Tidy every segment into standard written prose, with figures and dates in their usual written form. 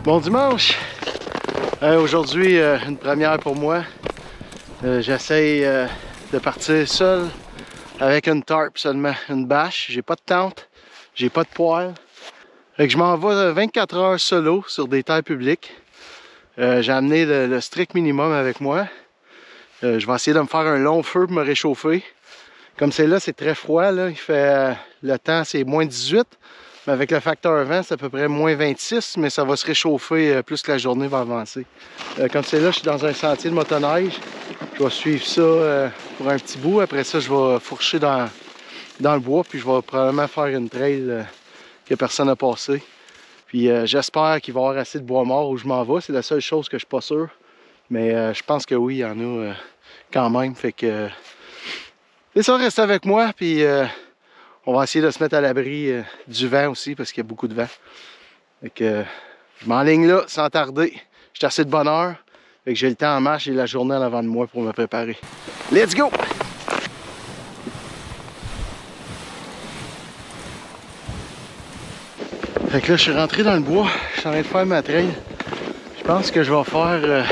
Bon dimanche! Aujourd'hui, une première pour moi. J'essaye de partir seul avec une tarp seulement, une bâche. J'ai pas de tente, j'ai pas de poêle. Fait que je m'en vais 24 heures solo sur des terres publiques. J'ai amené le strict minimum avec moi. Je vais essayer de me faire un long feu pour me réchauffer. Comme c'est là, c'est très froid. Là. Il fait, le temps, c'est moins 18. Mais avec le facteur vent, c'est à peu près moins 26. Mais ça va se réchauffer plus que la journée va avancer. Comme c'est là, je suis dans un sentier de motoneige. Je vais suivre ça pour un petit bout. Après ça, je vais fourcher dans le bois. Puis je vais probablement faire une trail que personne n'a passé. Puis j'espère qu'il va y avoir assez de bois mort où je m'en vais. C'est la seule chose que je suis pas sûr. Mais je pense que oui, il y en a quand même. Fait que c'est ça, reste avec moi. Puis on va essayer de se mettre à l'abri du vent aussi parce qu'il y a beaucoup de vent. Fait que je m'enligne là sans tarder. J'ai assez de bonne heure. Fait que j'ai le temps en marche et la journée en avant de moi pour me préparer. Let's go! Fait que là, je suis rentré dans le bois. Je suis en train de faire ma trail. Je pense que je vais faire...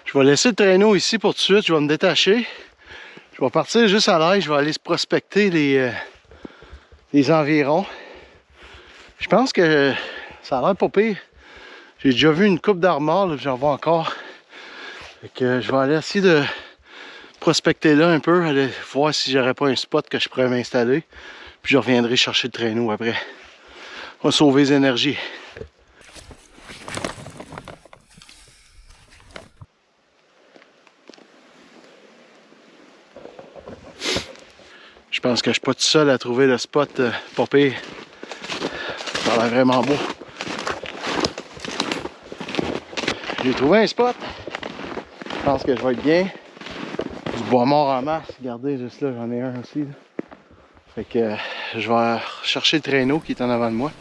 je vais laisser le traîneau ici pour tout de suite. Je vais me détacher. Je vais partir juste à l'air. Je vais aller se prospecter les environs. Je pense que ça a l'air pas pire. J'ai déjà vu une coupe d'armoire, j'en vois encore. Fait que je vais aller essayer de prospecter là un peu, aller voir si j'aurais pas un spot que je pourrais m'installer. Puis je reviendrai chercher le traîneau après. On va sauver les énergies. Je pense que je suis pas tout seul à trouver le spot pas pire. Ça a l'air vraiment beau. J'ai trouvé un spot. Je pense que je vais être bien. Du bois mort en masse. Regardez, juste là, j'en ai un aussi. Là. Fait que je vais chercher le traîneau qui est en avant de moi.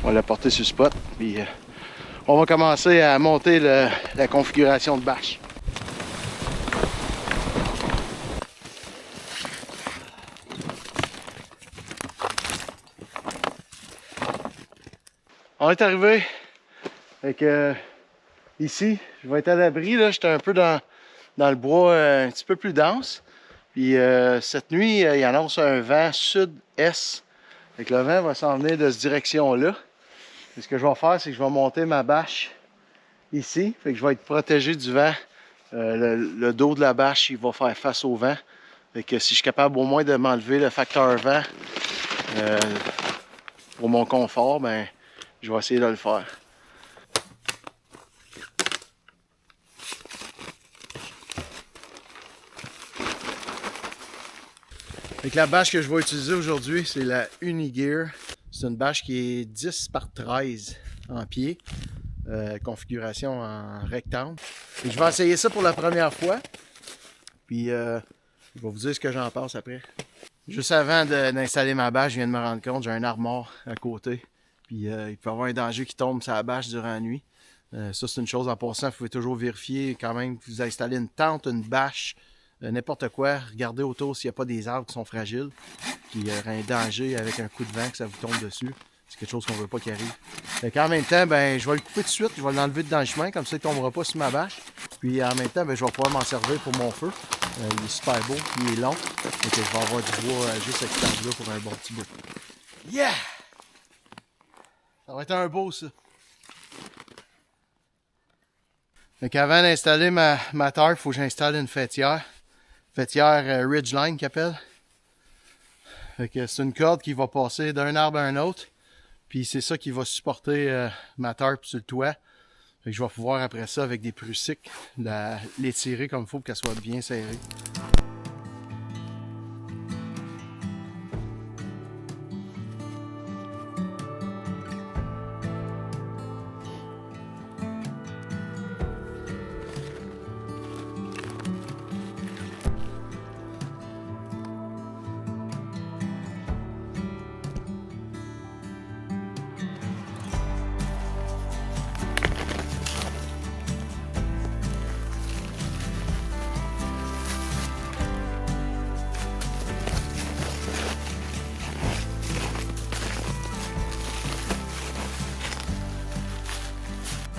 On va le porter sur le spot. Puis on va commencer à monter la configuration de bâche. On est arrivé. Fait que ici, je vais être à l'abri. J'étais un peu dans le bois un petit peu plus dense. Puis cette nuit, il annonce un vent sud-est. Fait que le vent va s'en venir de cette direction-là. Et ce que je vais faire, c'est que je vais monter ma bâche ici. Fait que je vais être protégé du vent. Le dos de la bâche, il va faire face au vent. Fait que si je suis capable au moins de m'enlever le facteur vent pour mon confort, ben je vais essayer de le faire. Fait que la bâche que je vais utiliser aujourd'hui, c'est la Unigear. C'est une bâche qui est 10 par 13 en pied, configuration en rectangle. Et je vais essayer ça pour la première fois. Puis je vais vous dire ce que j'en pense après. Juste avant d'installer ma bâche, je viens de me rendre compte, j'ai un armoire à côté. Puis il peut y avoir un danger qui tombe sur la bâche durant la nuit. Ça, c'est une chose en passant. Vous pouvez toujours vérifier quand même que vous installez une tente, une bâche, n'importe quoi. Regardez autour s'il n'y a pas des arbres qui sont fragiles. Puis il y aurait un danger avec un coup de vent que ça vous tombe dessus. C'est quelque chose qu'on ne veut pas qu'il arrive. Fait qu'en même temps, ben, je vais le couper tout de suite. Je vais l'enlever dans le chemin. Comme ça, il ne tombera pas sur ma bâche. Puis en même temps, ben, je vais pouvoir m'en servir pour mon feu. Il est super beau. Il est long. Donc je vais avoir du bois juste à cet là pour un bon petit bout. Yeah! Ça va être un beau, ça. Donc avant d'installer ma tarp, il faut que j'installe une fêtière. Fêtière Ridgeline qu'ils appellent. Fait que c'est une corde qui va passer d'un arbre à un autre. Puis c'est ça qui va supporter ma tarp sur le toit. Fait que je vais pouvoir après ça, avec des prussiques, l'étirer comme il faut pour qu'elle soit bien serrée.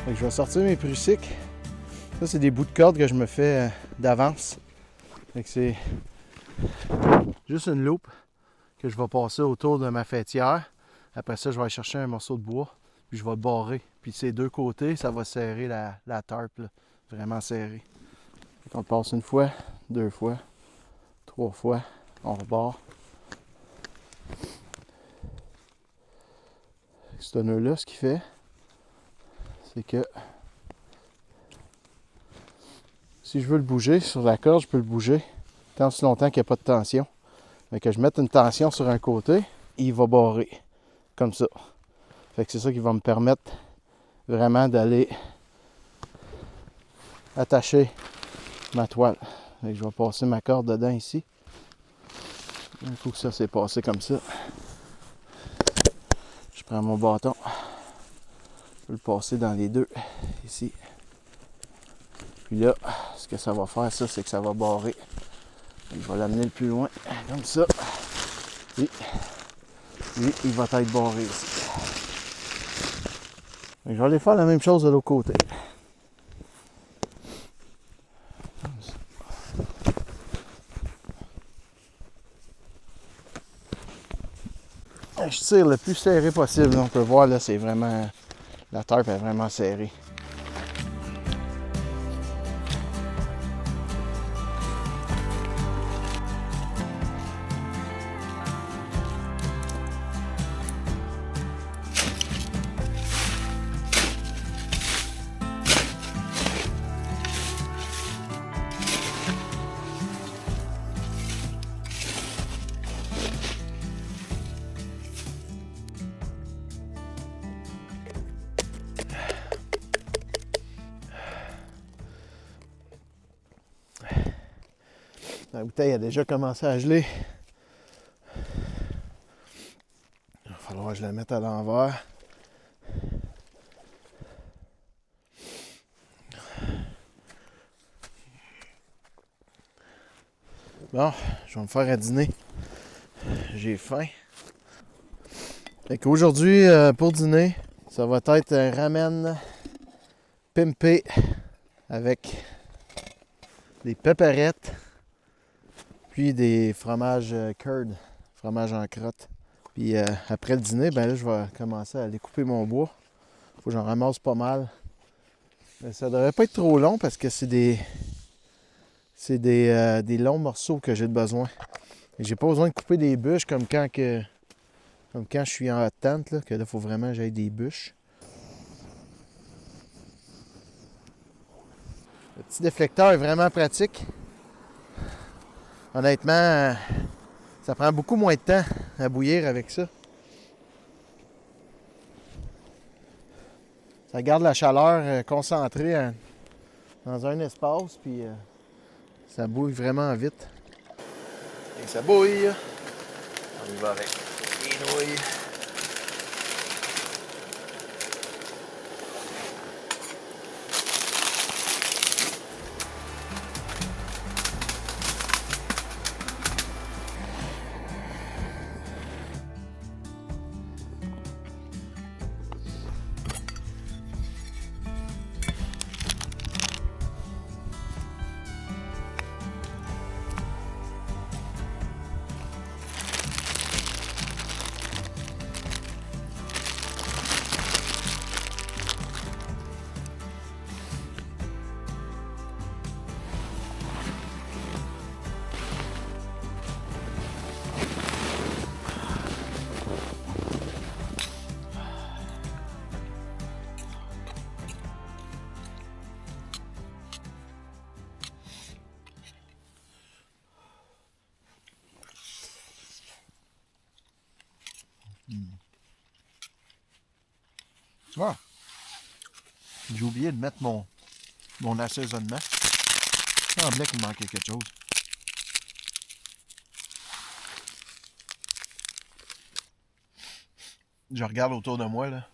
Fait que je vais sortir mes prussiques. Ça, c'est des bouts de corde que je me fais d'avance. Fait que c'est juste une loupe que je vais passer autour de ma fêtière. Après ça, je vais aller chercher un morceau de bois, puis je vais le barrer. Puis ces deux côtés, ça va serrer la tarpe, là. Vraiment serré. On le passe une fois, deux fois, trois fois, on rebarre. Ce nœud-là, ce qu'il fait, c'est que si je veux le bouger sur la corde, je peux le bouger tant si longtemps qu'il n'y a pas de tension. Mais que je mette une tension sur un côté, il va barrer. Comme ça. Fait que c'est ça qui va me permettre vraiment d'aller attacher ma toile. Fait que je vais passer ma corde dedans ici. Il faut que ça s'est passé comme ça. Je prends mon bâton. Je vais le passer dans les deux ici. Puis là, ce que ça va faire, ça, c'est que ça va barrer. Je vais l'amener le plus loin, comme ça. Puis, lui, il va être barré ici. Je vais aller faire la même chose de l'autre côté. Je tire le plus serré possible. On peut voir là, c'est vraiment. La tarpe est vraiment serrée. La bouteille a déjà commencé à geler. Il va falloir que je la mette à l'envers. Bon, je vais me faire à dîner. J'ai faim. Fait qu'aujourd'hui, pour dîner, ça va être un ramen pimpé avec des pepperettes, puis des fromages curd, fromage en crotte. Puis après le dîner, ben là, je vais commencer à aller couper mon bois. Faut que j'en ramasse pas mal. Mais ça devrait pas être trop long parce que c'est des longs morceaux que j'ai besoin. Et j'ai pas besoin de couper des bûches comme quand je suis en tente, là, que là, il faut vraiment que j'aille des bûches. Le petit déflecteur est vraiment pratique. Honnêtement, ça prend beaucoup moins de temps à bouillir avec ça. Ça garde la chaleur concentrée dans un espace, puis ça bouille vraiment vite. Et ça bouille. On y va avec les nouilles. Tu vois, j'ai oublié de mettre mon assaisonnement. Il semblait qu'il me manquait quelque chose. Je regarde autour de moi, là.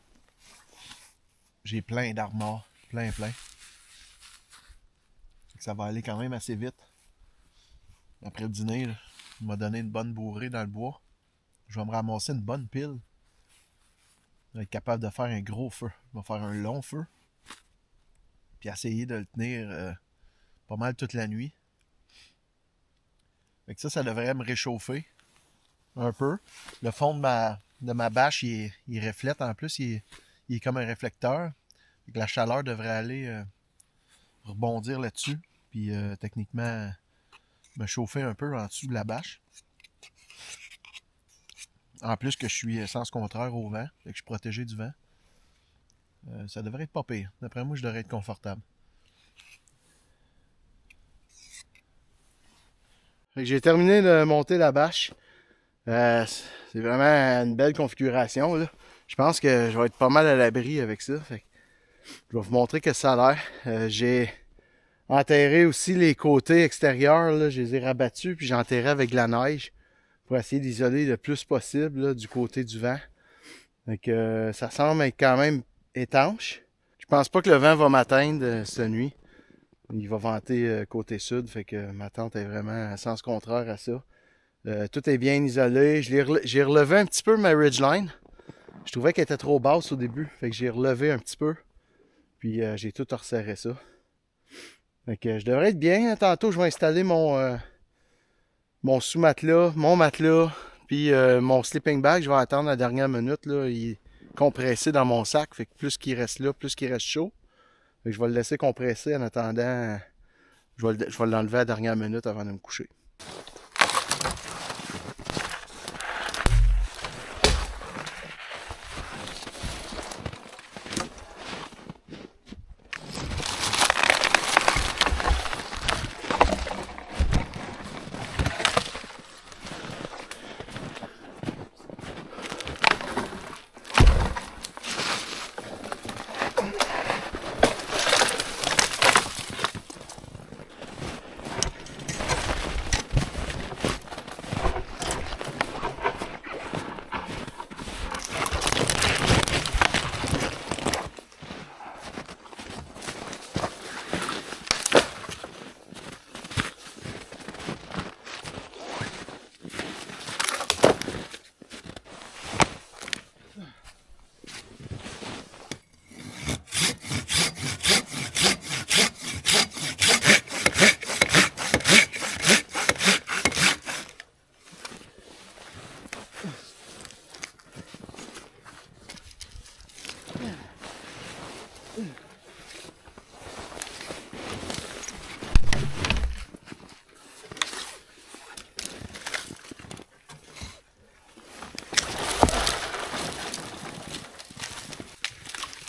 J'ai plein d'armoires. Plein. Ça va aller quand même assez vite. Après le dîner, là, il m'a donné une bonne bourrée dans le bois. Je vais me ramasser une bonne pile. Je vais être capable de faire un gros feu. Je vais faire un long feu. puis essayer de le tenir pas mal toute la nuit. Fait que ça devrait me réchauffer un peu. Le fond de ma bâche, il reflète en plus, il est comme un réflecteur. Fait que la chaleur devrait aller rebondir là-dessus, puis techniquement me chauffer un peu en dessous de la bâche. En plus que je suis sens contraire au vent, fait que je suis protégé du vent. Ça devrait être pas pire. D'après moi, je devrais être confortable. J'ai terminé de monter la bâche. C'est vraiment une belle configuration, là. Je pense que je vais être pas mal à l'abri avec ça. Fait que je vais vous montrer que ça a l'air. J'ai enterré aussi les côtés extérieurs. Là. Je les ai rabattus, puis j'ai enterré avec de la neige pour essayer d'isoler le plus possible là, du côté du vent. Fait que ça semble être quand même étanche. Je pense pas que le vent va m'atteindre cette nuit. Il va venter côté sud, fait que ma tente est vraiment à sens contraire à ça. Tout est bien isolé. J'ai relevé un petit peu ma ridgeline. Je trouvais qu'elle était trop basse au début, fait que j'ai relevé un petit peu. Puis j'ai tout resserré ça. Fait que je devrais être bien. Tantôt, je vais installer mon sous-matelas, mon matelas, puis mon sleeping bag. Je vais attendre la dernière minute. Là. Il est compressé dans mon sac, fait que plus qu'il reste là, plus qu'il reste chaud. Fait que je vais le laisser compresser en attendant. Je vais l'enlever à la dernière minute avant de me coucher.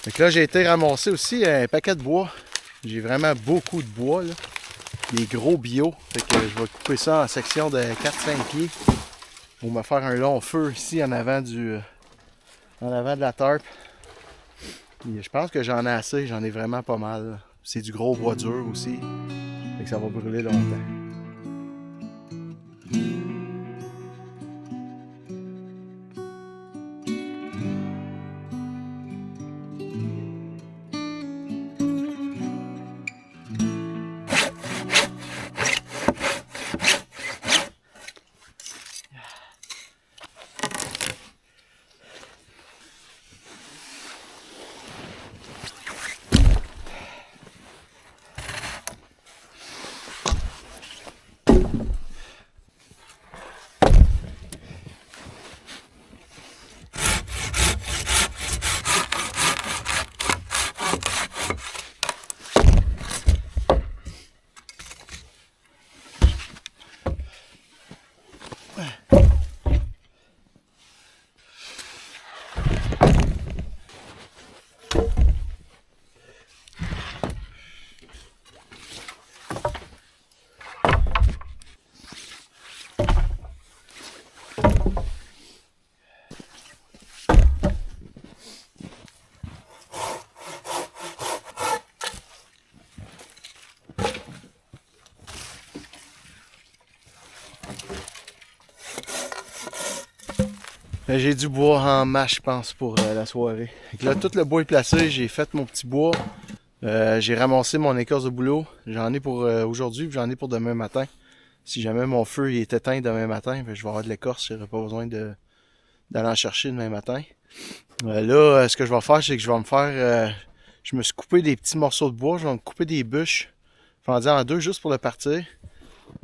Donc là, j'ai été ramasser aussi un paquet de bois. J'ai vraiment beaucoup de bois, là. Des gros bio. Fait que je vais couper ça en section de 4-5 pieds pour me faire un long feu ici en avant de la tarp. Et je pense que j'en ai assez, j'en ai vraiment pas mal. C'est du gros bois dur aussi. Fait que ça va brûler longtemps. J'ai du bois en masse, je pense, pour la soirée. Donc là, tout le bois est placé. J'ai fait mon petit bois. J'ai ramassé mon écorce de bouleau. J'en ai pour aujourd'hui, j'en ai pour demain matin. Si jamais mon feu il est éteint demain matin, je vais avoir de l'écorce. J'aurai pas besoin d'aller en chercher demain matin. Là, ce que je vais faire, c'est que je vais me faire... je me suis coupé des petits morceaux de bois. Je vais me couper des bûches, fendues en deux juste pour le partir.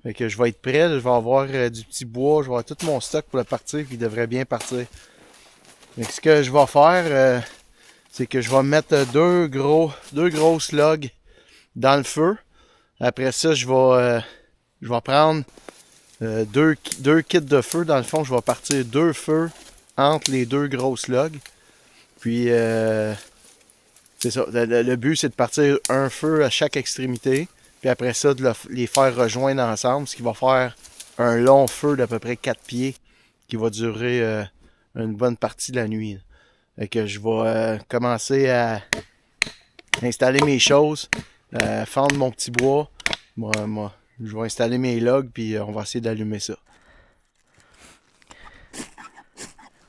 Fait que je vais être prêt, là, je vais avoir du petit bois, je vais avoir tout mon stock pour le partir, puis il devrait bien partir. Donc, ce que je vais faire, c'est que je vais mettre deux grosses logs dans le feu. Après ça, je vais prendre deux kits de feu. Dans le fond, je vais partir deux feux entre les deux grosses logs. Puis, c'est ça. Le but, c'est de partir un feu à chaque extrémité. Puis après ça, de les faire rejoindre ensemble, ce qui va faire un long feu d'à peu près 4 pieds qui va durer une bonne partie de la nuit. Fait que je vais commencer à installer mes choses, fendre mon petit bois. Moi, je vais installer mes logs, puis on va essayer d'allumer ça.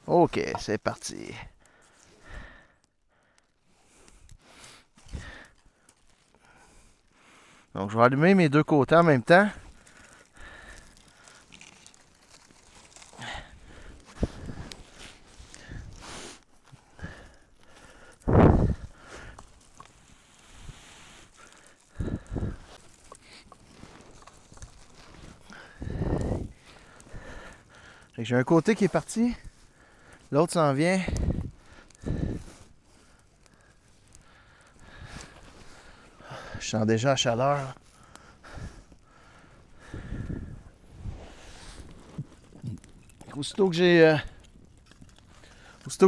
Ok, c'est parti. Donc, je vais allumer mes deux côtés en même temps. J'ai un côté qui est parti, l'autre s'en vient. Je sens déjà la chaleur. Aussitôt que j'ai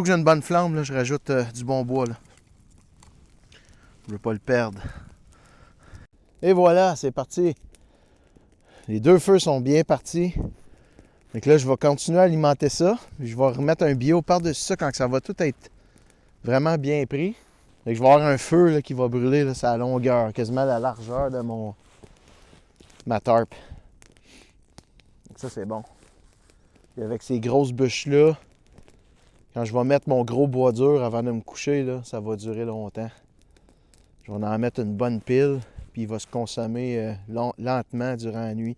une bonne flamme, là, je rajoute du bon bois. Là. Je veux pas le perdre. Et voilà, c'est parti. Les deux feux sont bien partis. Donc là, je vais continuer à alimenter ça. Je vais remettre un bio par-dessus ça quand ça va tout être vraiment bien pris. Donc je vais avoir un feu là, qui va brûler là, sa longueur, quasiment la largeur de ma tarp. Donc ça, c'est bon. Et avec ces grosses bûches-là, quand je vais mettre mon gros bois dur avant de me coucher, là, ça va durer longtemps. Je vais en mettre une bonne pile, puis il va se consommer lentement durant la nuit.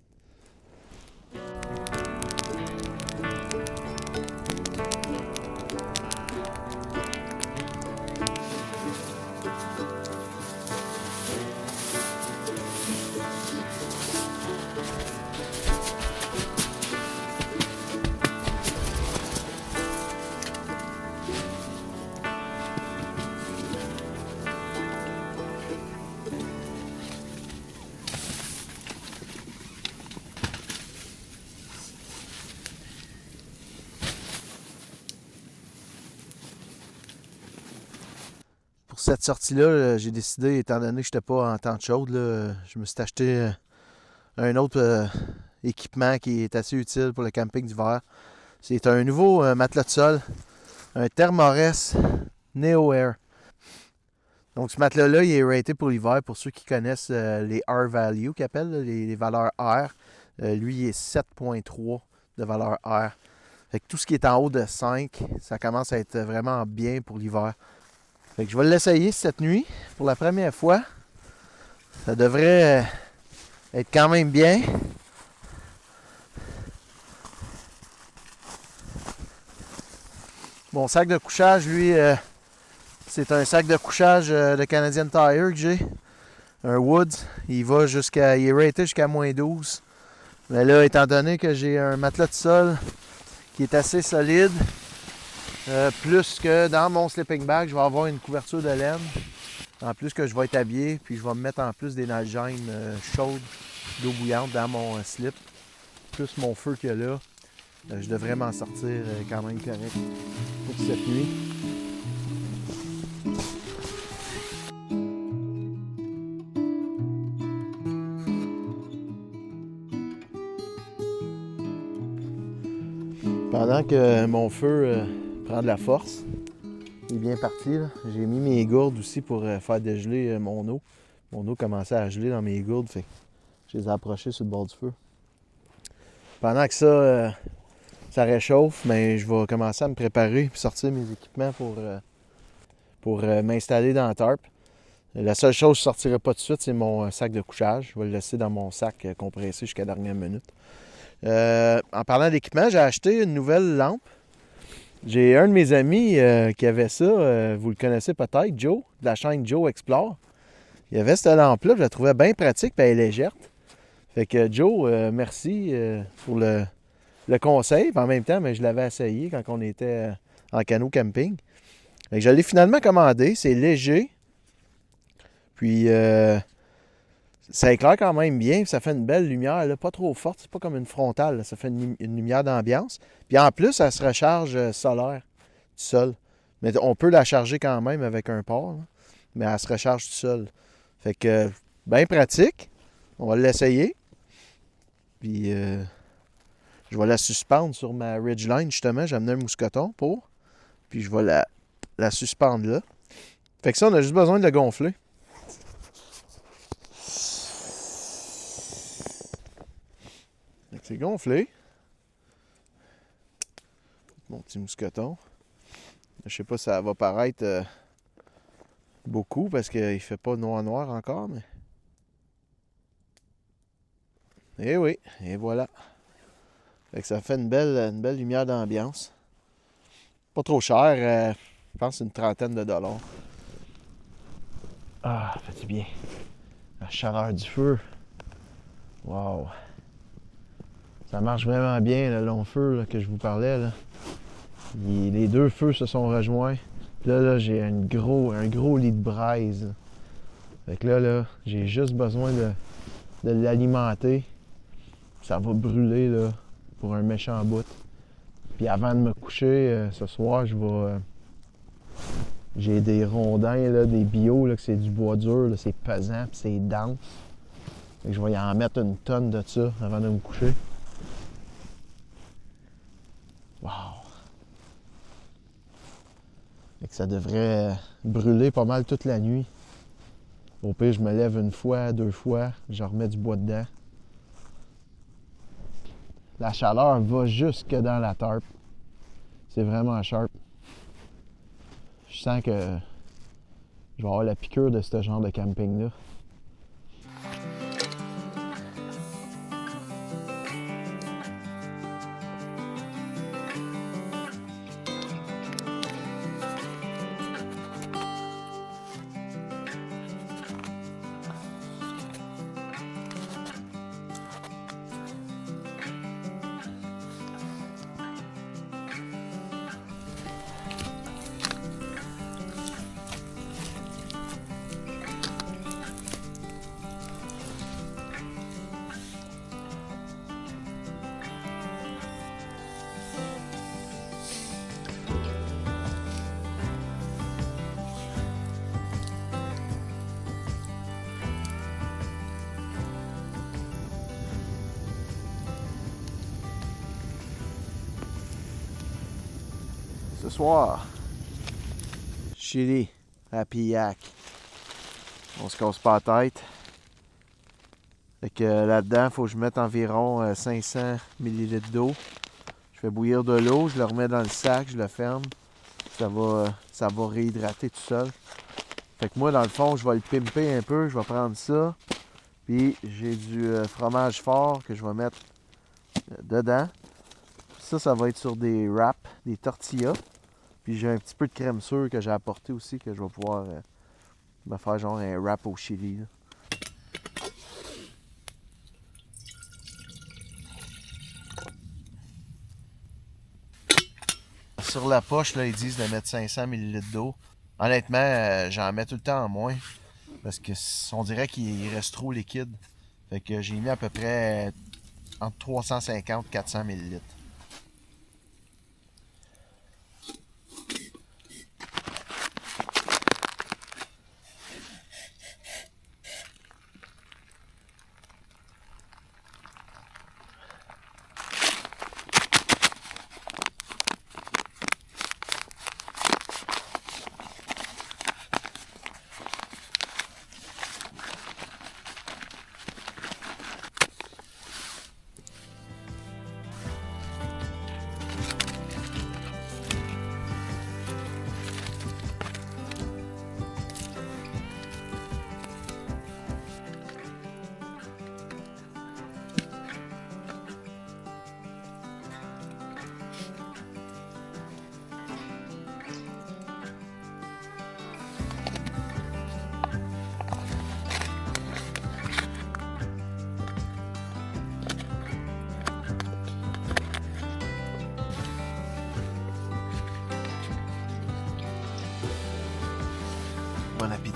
Pour cette sortie-là, j'ai décidé, étant donné que je n'étais pas en temps chaude, là, je me suis acheté un autre équipement qui est assez utile pour le camping d'hiver. C'est un nouveau matelas de sol, un Thermarest Neo Air. Donc ce matelas-là, il est raté pour l'hiver. Pour ceux qui connaissent les R-Value, qu'ils appellent les valeurs R, lui, il est 7.3 de valeur R. Fait que tout ce qui est en haut de 5, ça commence à être vraiment bien pour l'hiver. Fait que je vais l'essayer cette nuit pour la première fois. Ça devrait être quand même bien. Mon sac de couchage, lui, c'est un sac de couchage de Canadian Tire que j'ai. Un Woods. Il est raté jusqu'à -12. Mais là, étant donné que j'ai un matelas de sol qui est assez solide, plus que dans mon sleeping bag, je vais avoir une couverture de laine. En plus que je vais être habillé, puis je vais me mettre en plus des nalgènes chaudes d'eau bouillante dans mon slip. Plus mon feu qu'il y a là. Je devrais m'en sortir quand même correct pour cette nuit. Pendant que mon feu prend de la force, il est bien parti. Là. J'ai mis mes gourdes aussi pour faire dégeler mon eau. Mon eau commençait à geler dans mes gourdes, fait que je les ai approchées sur le bord du feu. Pendant que ça réchauffe, mais je vais commencer à me préparer et sortir mes équipements pour m'installer dans la tarp. La seule chose que je ne sortirai pas tout de suite, c'est mon sac de couchage. Je vais le laisser dans mon sac compressé jusqu'à la dernière minute. En parlant d'équipement, j'ai acheté une nouvelle lampe. J'ai un de mes amis qui avait ça, vous le connaissez peut-être, Joe, de la chaîne Joe Explore. Il avait cette lampe-là, je la trouvais bien pratique, puis elle est légère. Fait que Joe, merci pour le conseil. Puis en même temps, mais je l'avais essayé quand on était en canot camping. Fait que je l'ai finalement commandé, c'est léger. Puis ça éclaire quand même bien, ça fait une belle lumière, là, pas trop forte, c'est pas comme une frontale, là, ça fait une lumière d'ambiance. Puis en plus, ça se recharge solaire, tout seul. Mais on peut la charger quand même avec un port, là, mais elle se recharge tout seul. Fait que, bien pratique, on va l'essayer. Puis je vais la suspendre sur ma Ridgeline, justement, j'ai amené un mousqueton pour, puis je vais la suspendre là. Fait que ça, on a juste besoin de le gonfler. C'est gonflé. Mon petit mousqueton. Je sais pas si ça va paraître beaucoup parce qu'il fait pas noir encore, mais. Eh oui, et voilà. Fait que ça fait une belle lumière d'ambiance. Pas trop cher, je pense une trentaine de dollars. Ah, fait du bien. La chaleur du feu. Wow. Ça marche vraiment bien, le long feu là, que je vous parlais. Là. Les deux feux se sont rejoints. Là, j'ai un gros lit de braise. Fait que là, j'ai juste besoin de l'alimenter. Ça va brûler là, pour un méchant bout. Puis avant de me coucher, ce soir, j'ai des rondins, là, des bio, là, que c'est du bois dur, là, c'est pesant, puis c'est dense. Fait que je vais y en mettre une tonne de ça avant de me coucher. Wow! Fait que ça devrait brûler pas mal toute la nuit. Au pire, je me lève une fois, deux fois, je remets du bois dedans. La chaleur va jusque dans la tarpe. C'est vraiment sharp. Je sens que je vais avoir la piqûre de ce genre de camping-là. Ce soir, chili à Pillac. On se casse pas la tête. Fait que là-dedans, il faut que je mette environ 500 ml d'eau. Je fais bouillir de l'eau, je le remets dans le sac, je le ferme. Ça va réhydrater tout seul. Fait que moi, dans le fond, je vais le pimper un peu. Je vais prendre ça. Puis j'ai du fromage fort que je vais mettre dedans. Ça va être sur des wraps, des tortillas. Puis j'ai un petit peu de crème sûre que j'ai apporté aussi, que je vais pouvoir me faire genre un wrap au chili. Là. Sur la poche, là, ils disent de mettre 500 ml d'eau. Honnêtement, j'en mets tout le temps en moins. Parce que on dirait qu'il reste trop liquide. Fait que j'ai mis à peu près entre 350 et 400 ml.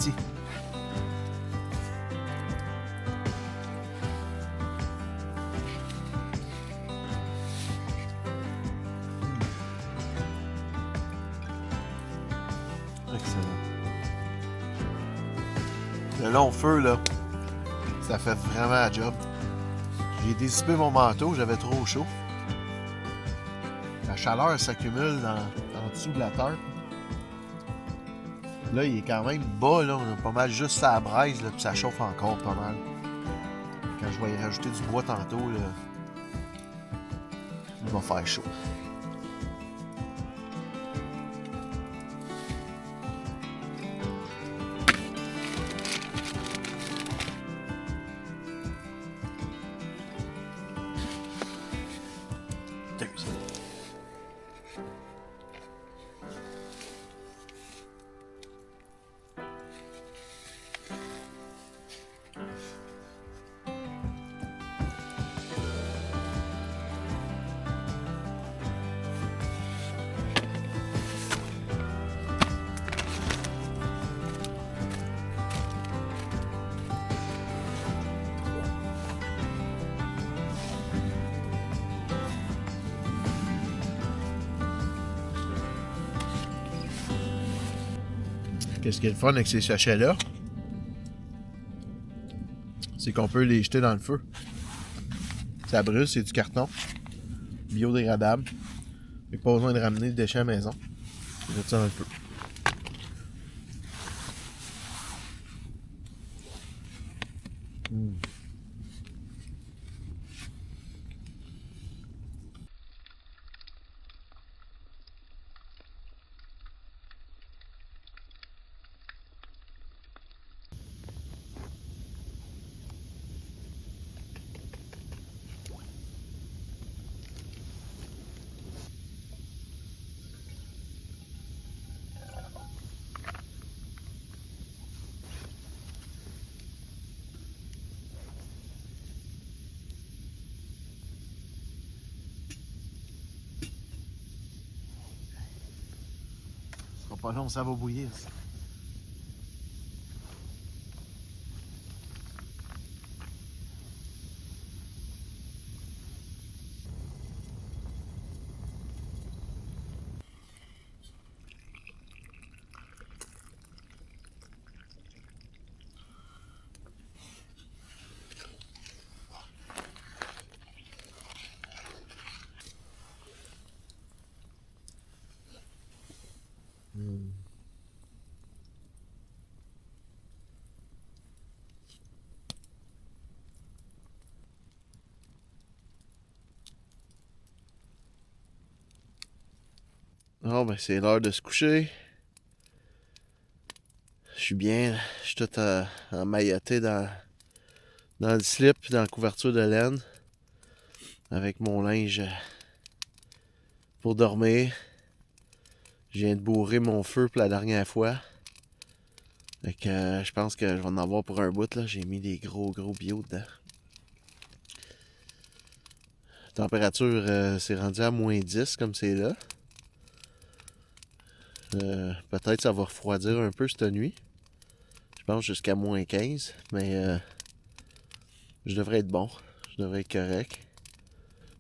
appétit. Excellent. Le long feu, là, ça fait vraiment la job. J'ai dissipé mon manteau, j'avais trop chaud. La chaleur s'accumule en dessous de la terre. Là, il est quand même bas, là. On a pas mal juste à la braise, là, puis ça chauffe encore pas mal. Quand je vais y rajouter du bois tantôt, là, il va faire chaud. Qu'est-ce qui est le fun avec ces sachets-là? C'est qu'on peut les jeter dans le feu. Ça brûle, c'est du carton. Biodégradable. Fait que pas besoin de ramener le déchet à la maison. Je jette ça dans le feu. Ce sera pas long, ça va bouillir. Oh, ben c'est l'heure de se coucher. Je suis bien, je suis tout emmailloté dans le slip, dans la couverture de laine, avec mon linge pour dormir. Je viens de bourrer mon feu pour la dernière fois. Fait que je pense que je vais en avoir pour un bout là. J'ai mis des gros bio dedans. La température s'est rendue à -10 comme c'est là. Peut-être ça va refroidir un peu cette nuit. Je pense jusqu'à -15. Mais je devrais être bon. Je devrais être correct.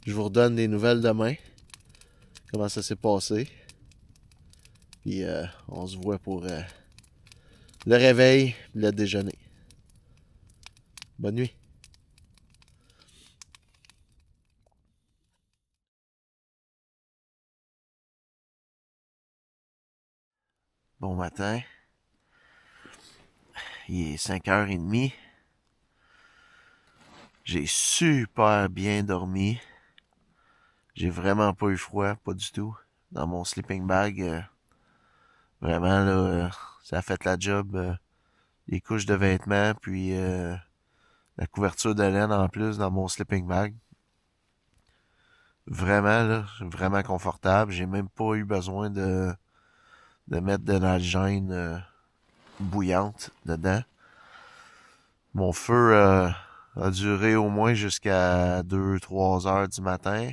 Je vous redonne des nouvelles demain. Comment ça s'est passé. Puis on se voit pour le réveil et le déjeuner. Bonne nuit. Bon matin. Il est 5h30. J'ai super bien dormi. J'ai vraiment pas eu froid, pas du tout. Dans mon sleeping bag, vraiment là, ça a fait la job. Les couches de vêtements, puis la couverture de laine en plus dans mon sleeping bag. Vraiment là, vraiment confortable. J'ai même pas eu besoin de mettre de l'algène bouillante dedans. Mon feu a duré au moins jusqu'à 2-3 heures du matin.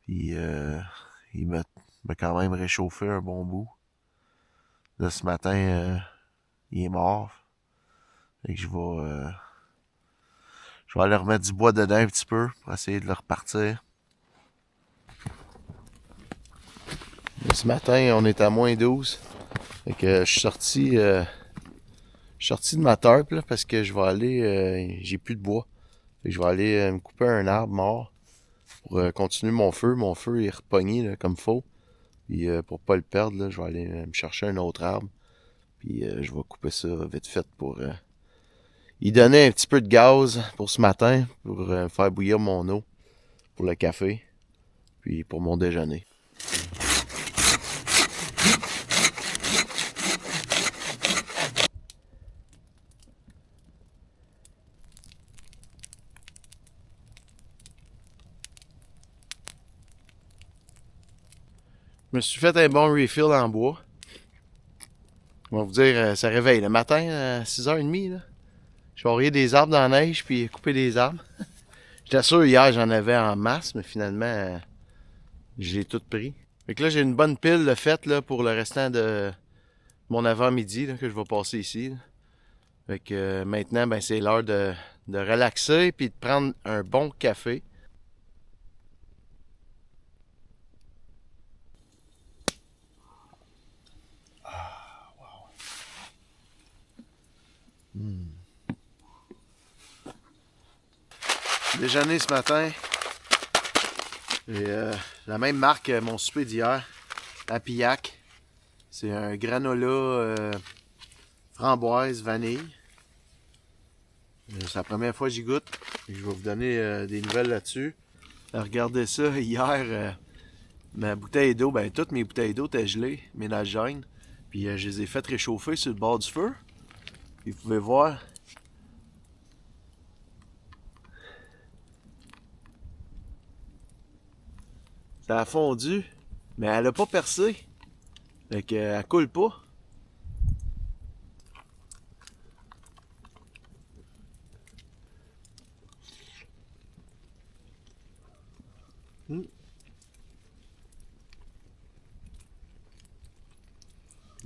Puis il m'a quand même réchauffé un bon bout. Là, ce matin, il est mort. Fait que je vais aller remettre du bois dedans un petit peu pour essayer de le repartir. Ce matin, on est à moins 12. Fait que je suis sorti de ma tarp là, parce que je vais aller. J'ai plus de bois. Fait que je vais aller me couper un arbre mort pour continuer mon feu. Mon feu est repogné là, comme faut. Puis pour pas le perdre, là, je vais aller me chercher un autre arbre. Puis je vais couper ça vite fait pour y donner un petit peu de gaz pour ce matin, pour faire bouillir mon eau pour le café, puis pour mon déjeuner. Je me suis fait un bon refill en bois. Je vais vous dire, ça réveille le matin à 6h30. Là. Je vais enrayer des arbres dans la neige puis couper des arbres. J'étais sûr hier j'en avais en masse, mais finalement j'ai tout pris. Fait que là j'ai une bonne pile de faite là, pour le restant de mon avant-midi là, que je vais passer ici. Là. Fait que maintenant ben, c'est l'heure de relaxer puis de prendre un bon café. Déjeuner ce matin. Et la même marque, mon souper d'hier, Apillac. C'est un granola framboise, vanille. C'est la première fois que j'y goûte. Je vais vous donner des nouvelles là-dessus. Regardez ça, hier, ma bouteille d'eau, ben toutes mes bouteilles d'eau étaient gelées, ménagènes. Puis je les ai faites réchauffer sur le bord du feu. Puis vous pouvez voir. Ça a fondu, mais elle a pas percé. Fait qu'elle coule pas.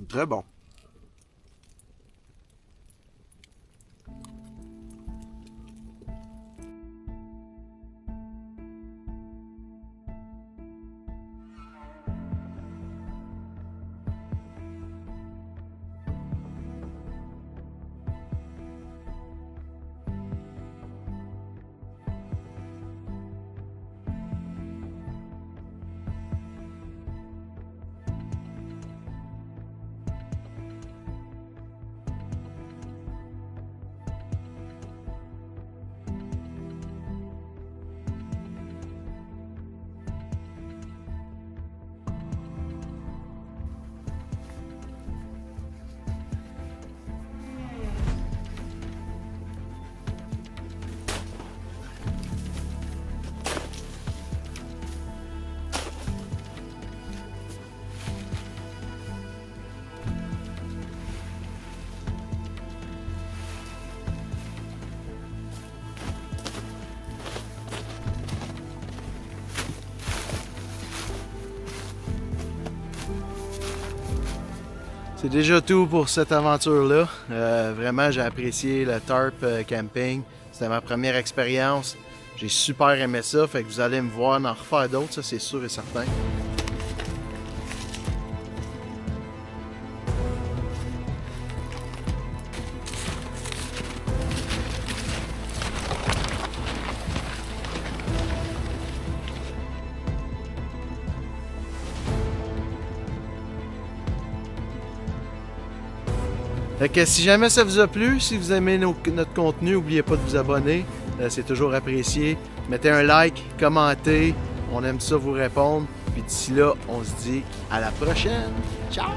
Très bon. C'est déjà tout pour cette aventure-là. Vraiment, j'ai apprécié le tarp camping. C'était ma première expérience. J'ai super aimé ça. Fait que vous allez me voir en refaire d'autres, ça c'est sûr et certain. Fait que si jamais ça vous a plu, si vous aimez notre contenu, n'oubliez pas de vous abonner. C'est toujours apprécié. Mettez un like, commentez. On aime ça vous répondre. Puis d'ici là, on se dit à la prochaine. Ciao!